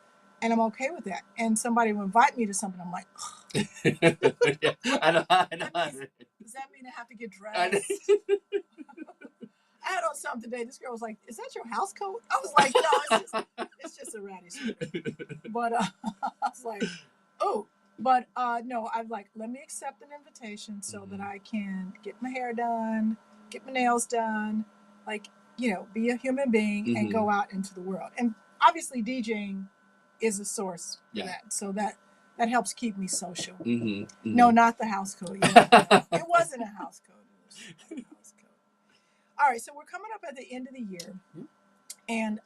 and I'm okay with that. And somebody will invite me to something, I'm like, I know. Does that mean I have to get dressed? I had on something today. This girl was like, "Is that your house coat?" I was like, "No, it's just a ratty skirt." But I was like, "Oh." But no, I'm like, let me accept an invitation so that I can get my hair done, get my nails done, like, be a human being and go out into the world. And obviously DJing is a source for that. So that helps keep me social. No, not the house coat. It wasn't a house coat. It was a house coat. All right, so we're coming up at the end of the year. And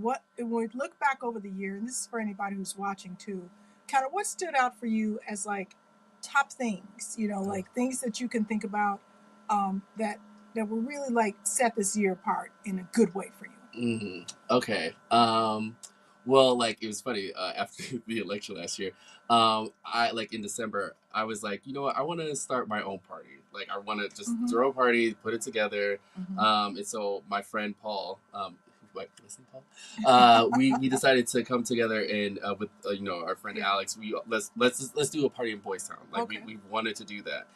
when we look back over the year, and this is for anybody who's watching too, kind of what stood out for you as like top things, like things that you can think about that will really like set this year apart in a good way for you. Okay. Well, like it was funny, after the election last year, I like in December, I was like, you know what, I want to start my own party. Like I want to just throw a party, put it together. And so my friend Paul, Paul, we decided to come together and with our friend Alex, let's do a party in Boys Town. Like we wanted to do that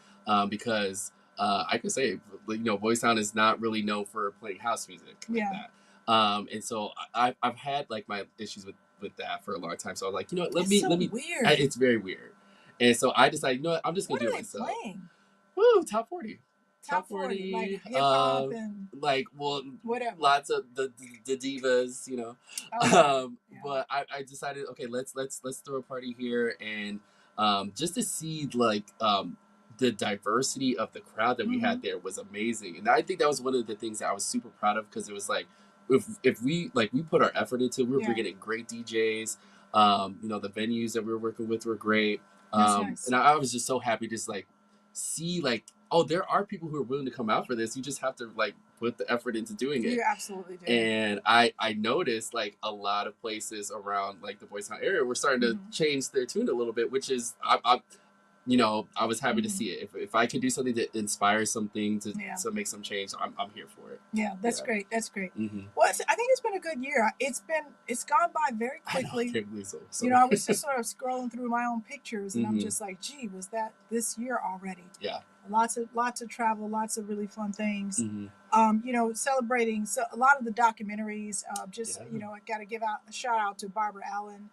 because I could say, Boys Town is not really known for playing house music like that. And so I've had like my issues with that for a long time. So I was like, let me. Weird. It's very weird. And so I decided, I'm just gonna do it myself. Playing? Woo, top 40. Top 40, like hip hop and like whatever. Lots of the divas, But I decided, okay, let's throw a party here, and just to see like the diversity of the crowd that we had there was amazing. And I think that was one of the things that I was super proud of, because it was like, if we put our effort into it, we were bringing in great DJs. The venues that we were working with were great. That's nice. And I was just so happy, just like see like, oh, there are people who are willing to come out for this. You just have to like put the effort into doing it. You absolutely do. And I noticed like a lot of places around like the Boys Town area were starting to change their tune a little bit, which is I you know, I was happy to see it. If I could do something that inspires something to make some change, I'm here for it. Yeah, that's great. That's great. Well, I think it's been a good year. It's gone by very quickly. I can't believe so. You know, I was just sort of scrolling through my own pictures, and I'm just like, gee, was that this year already? Yeah. Lots of travel, lots of really fun things. You know, celebrating a lot of the documentaries. You know, I got to give out a shout out to Barbara Allen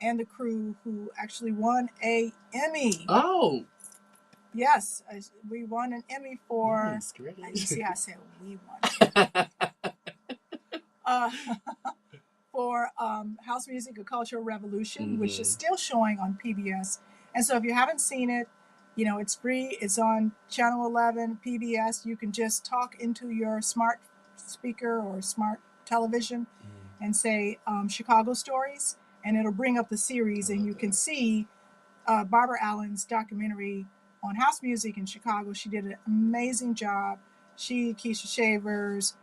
and the crew who actually won a Emmy. Oh. Yes, we won an Emmy for. Nice, great. You see, I said we won. For House Music: A Cultural Revolution, which is still showing on PBS. And so if you haven't seen it, you know, it's free. It's on Channel 11, PBS. You can just talk into your smart speaker or smart television and say Chicago Stories, and it'll bring up the series, and you can see Barbara Allen's documentary on house music in Chicago. She did an amazing job. She, Keisha Shavers,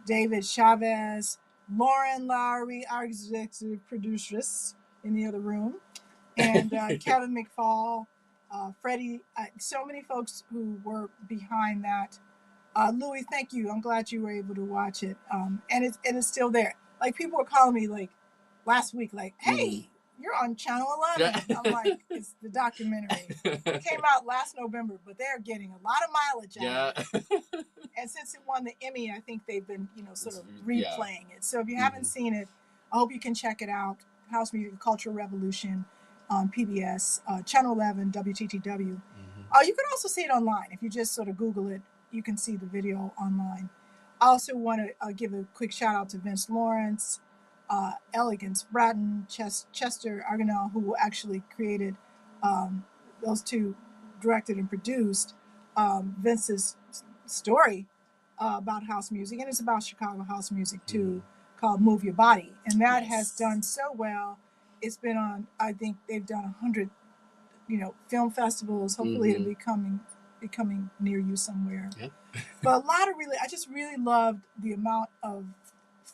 David Chavez, Lauren Lowry, our executive produceress in the other room, and Kevin McFall, Freddie, so many folks who were behind that. Louis, thank you. I'm glad you were able to watch it. And it's still there. Like, people were calling me like last week, like, hey, you're on Channel 11. I'm like, it's the documentary. It came out last November, but they're getting a lot of mileage out of it. And since it won the Emmy, I think they've been, you know, sort of replaying it. So if you haven't seen it, I hope you can check it out. House Music: Cultural Revolution on PBS, Channel 11, WTTW. You can also see it online. If you just sort of Google it, you can see the video online. I also want to give a quick shout out to Vince Lawrence, Elegance Bratton, Chester Argonell, who actually created those two, directed and produced Vince's story about house music, and it's about Chicago house music too, called Move Your Body, and that has done so well. It's been on, I think they've done 100, you know, film festivals. Hopefully it'll be coming near you somewhere. But a lot of I just really loved the amount of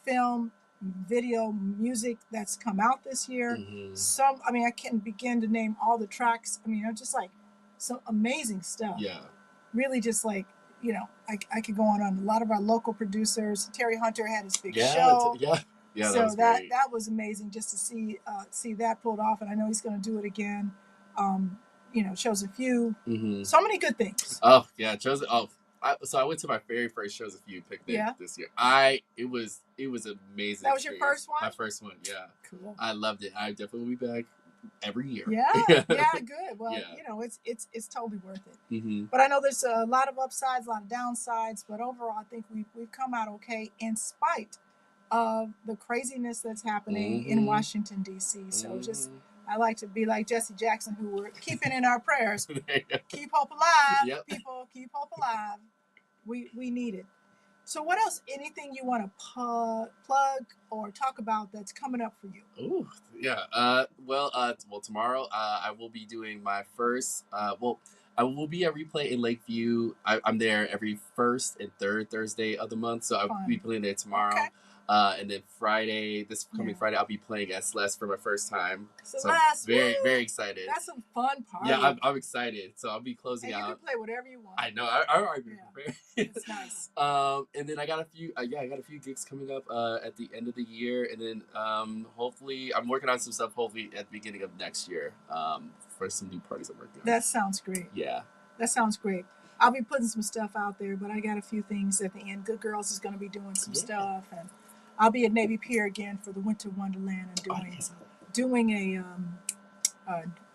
film, video, music that's come out this year. I mean, I can't begin to name all the tracks. I mean, just like some amazing stuff. Really just like, you know, I could go on. A lot of our local producers. Terry Hunter had his big show. So that was amazing just to see that pulled off, and I know he's going to do it again. You know, Shows a Few. So many good things. Oh yeah, so I went to my very first Shows a Few picnic this year. It was amazing. That was your first one? My first one, yeah. Cool. I loved it. I definitely will be back every year. Yeah, good. Well, you know, it's totally worth it. But I know there's a lot of upsides, a lot of downsides, but overall I think we've come out okay in spite of the craziness that's happening in Washington, D.C. So just, I like to be like Jesse Jackson, who we're keeping in our prayers. Keep hope alive, people. Keep hope alive. We need it. So what else? Anything you want to plug or talk about that's coming up for you? Oh, yeah. Well, tomorrow I will be doing my first. I will be at Replay in Lakeview. I'm there every first and third Thursday of the month, so I'll be playing there tomorrow. Okay. And then this coming Friday, I'll be playing at Celeste for my first time. Celeste, so I'm very, very excited. That's a fun party. Yeah, I'm excited. So I'll be closing out. You can play whatever you want. I know. I already prepared. It's nice. And then I got a few gigs coming up at the end of the year, and then hopefully I'm working on some stuff. Hopefully at the beginning of next year, for some new parties I'm working on. That sounds great. Yeah. That sounds great. I'll be putting some stuff out there, but I got a few things at the end. Good Girls is going to be doing some stuff, and I'll be at Navy Pier again for the Winter Wonderland and doing a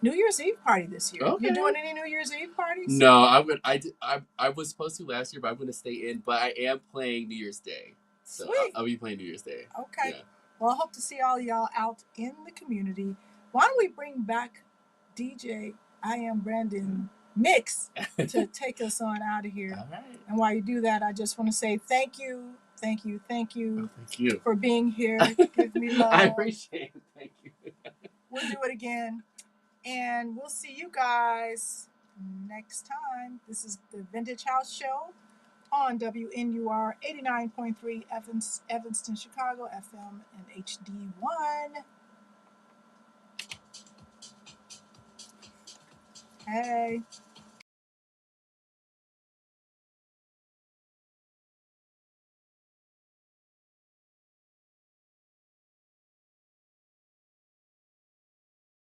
New Year's Eve party this year. Okay. You doing any New Year's Eve parties? No, I was supposed to last year, but I'm going to stay in. But I am playing New Year's Day. So Sweet. I'll be playing New Year's Day. Okay. Yeah. Well, I hope to see all y'all out in the community. Why don't we bring back DJ I Am Brandon Mix to take us on out of here. All right. And while you do that, I just want to say thank you for being here. Give me love. I appreciate it. Thank you. We'll do it again. And we'll see you guys next time. This is the Vintage House Show on WNUR 89.3 Evanston, Chicago, FM and HD1. Hey.